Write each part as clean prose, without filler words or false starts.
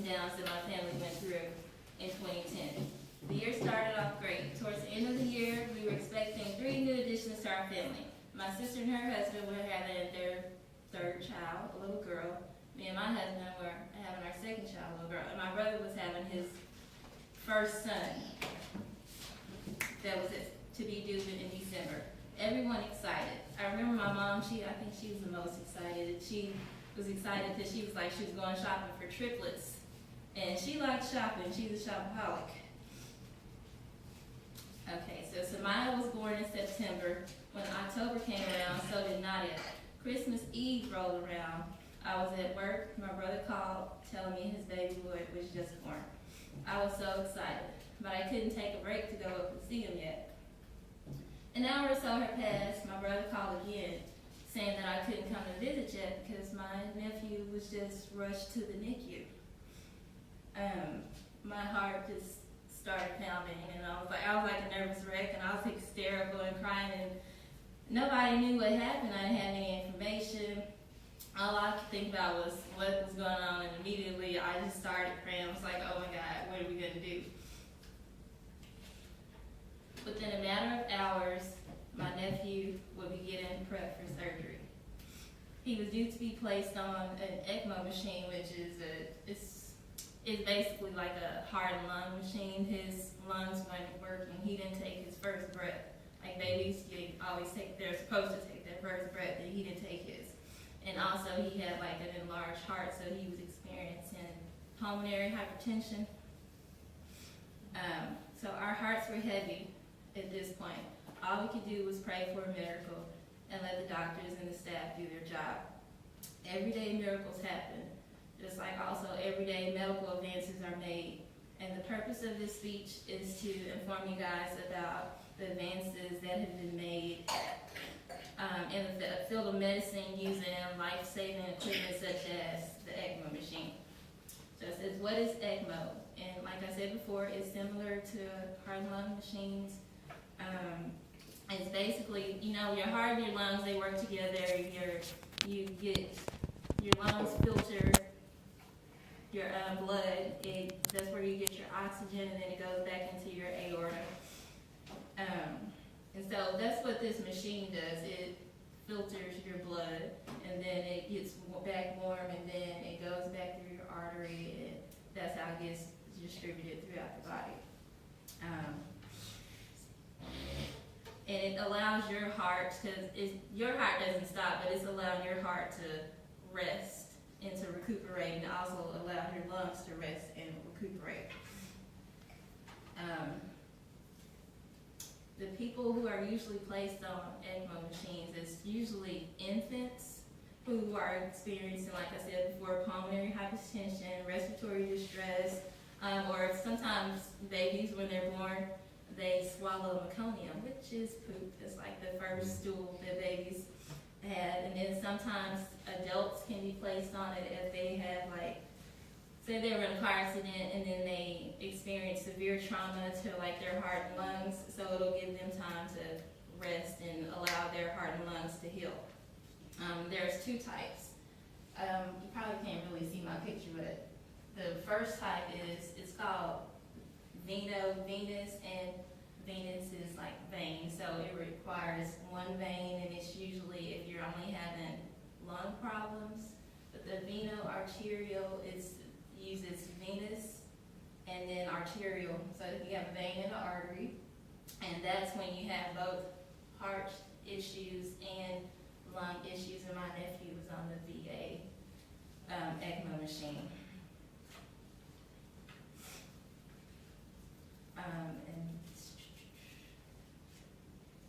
and downs that my family went through in 2010. The year started off great. Towards the end of the year, we were expecting 3 new additions to our family. My sister and her husband were having their 3rd child, a little girl. Me and my husband were having our 2nd child, a little girl. And my brother was having his 1st son. That was it, to be due in December. Everyone excited. I remember my mom, I think she was the most excited. She was excited because she was like, she was going shopping for triplets. And she liked shopping. She's a shopaholic. Okay, so Samaya was born in September. When October came around, so did Nadia. Christmas Eve rolled around. I was at work. My brother called, telling me his baby boy was just born. I was so excited, but I couldn't take a break to go up and see him yet. An hour or so had passed. My brother called again, saying that I couldn't come to visit yet because my nephew was just rushed to the NICU. My heart just started pounding, and I was like a nervous wreck, and I was hysterical and crying, and nobody knew what happened. I didn't have any information. All I could think about was what was going on, and immediately I just started praying. I was like, oh my God, what are we going to do? Within a matter of hours, my nephew would be getting prepped for surgery. He was due to be placed on an ECMO machine, which is it's basically like a heart and lung machine. His lungs weren't working. He didn't take his first breath. Like babies, they're supposed to take their first breath, and he didn't take his. And also he had like an enlarged heart, so he was experiencing pulmonary hypertension. So our hearts were heavy at this point. All we could do was pray for a miracle and let the doctors and the staff do their job. Everyday miracles happen, just like also everyday medical advances are made. And the purpose of this speech is to inform you guys about the advances that have been made in the field of medicine using life-saving equipment such as the ECMO machine. So it says, what is ECMO? And like I said before, it's similar to heart and lung machines. It's basically, your heart and your lungs, they work together. You get your lungs filter your blood. That's where you get your oxygen, and then it goes back into your aorta. And so that's what this machine does. It filters your blood, and then it gets back warm, and then it goes back through your artery, and that's how it gets distributed throughout the body. And it allows your heart, because your heart doesn't stop, but it's allowing your heart to rest and to recuperate, and also allow your lungs to rest and recuperate. The people who are usually placed on ECMO machines is usually infants who are experiencing, like I said before, pulmonary hypertension, respiratory distress, or sometimes babies when they're born, they swallow meconium, which is poop. It's like the first stool that babies have. And then sometimes adults can be placed on it if they have, like, say they were in a car accident and then they experience severe trauma to like their heart and lungs, so it'll give them time to rest and allow their heart and lungs to heal. There's 2 types. You probably can't really see my picture, but the first type it's called venous, and venous is like vein, so it requires 1 vein, and it's usually if you're only having lung problems. But the veno-arterial uses venous and then arterial, so you have a vein and an artery, and that's when you have both heart issues and lung issues. And my nephew was on the VA ECMO machine.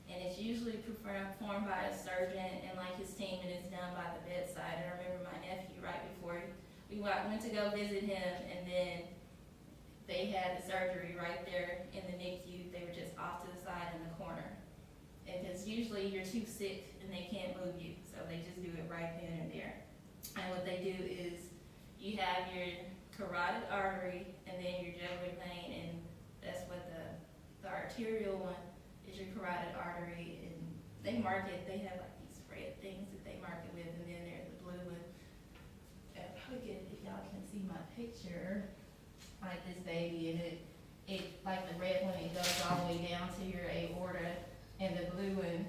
And it's usually performed by a surgeon and like his team, and it's done by the bedside. And I remember my nephew right before we went to go visit him, and then they had the surgery right there in the NICU. They were just off to the side in the corner. And because usually you're too sick and they can't move you, so they just do it right then and there. And what they do is you have your carotid artery and then your jugular vein, and that's what the arterial one is, your carotid artery, and they mark it. They have like these red things that they mark it with, and then there's the blue one. Probably good if y'all can see my picture, like this baby, and it like the red one, it goes all the way down to your aorta, and the blue one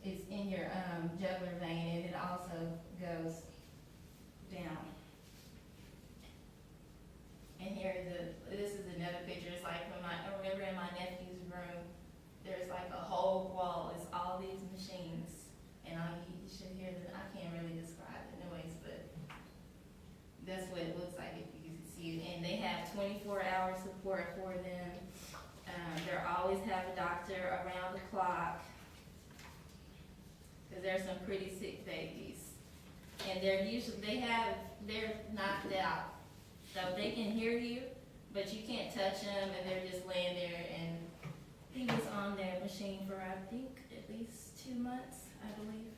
is in your jugular vein, and it also goes down. And this is another picture. It's like I remember in my nephew's room, there's like a whole wall. It's all these machines, and you should hear I can't really describe the noise, but that's what it looks like if you can see it. And they have 24-hour support for them. They always have a doctor around the clock, because there's some pretty sick babies, and they're knocked out. So they can hear you, but you can't touch them, and they're just laying there. And he was on their machine for, I think, at least 2 months, I believe.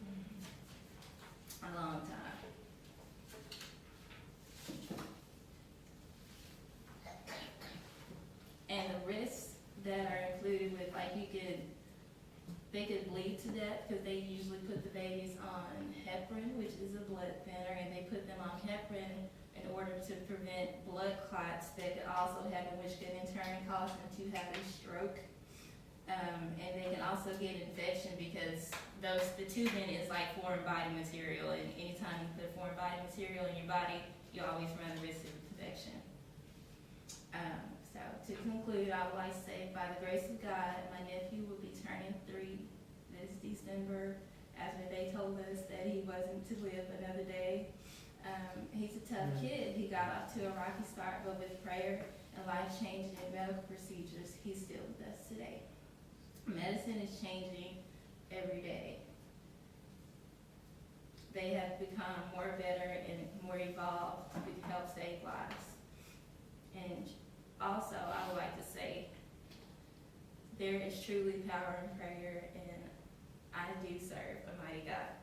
A long time. And the risks that are included with, like, they could bleed to death, because they usually put the babies on heparin, which is a blood thinner, and they put them on heparin in order to prevent blood clots that could also happen, which could in turn cause them to have a stroke. And they can also get infection, because the tubing is like foreign body material, and anytime you put foreign body material in your body, you always run the risk of infection. So to conclude, I would like to say, by the grace of God, my nephew will be turning 3 this December, after they told us that he wasn't to live another day. He's a tough kid. He got off to a rocky start, but with prayer and life-changing medical procedures, he's still with us today. Medicine is changing every day. They have become more better and more evolved to help save lives. And also, I would like to say, there is truly power in prayer, and I do serve a mighty God.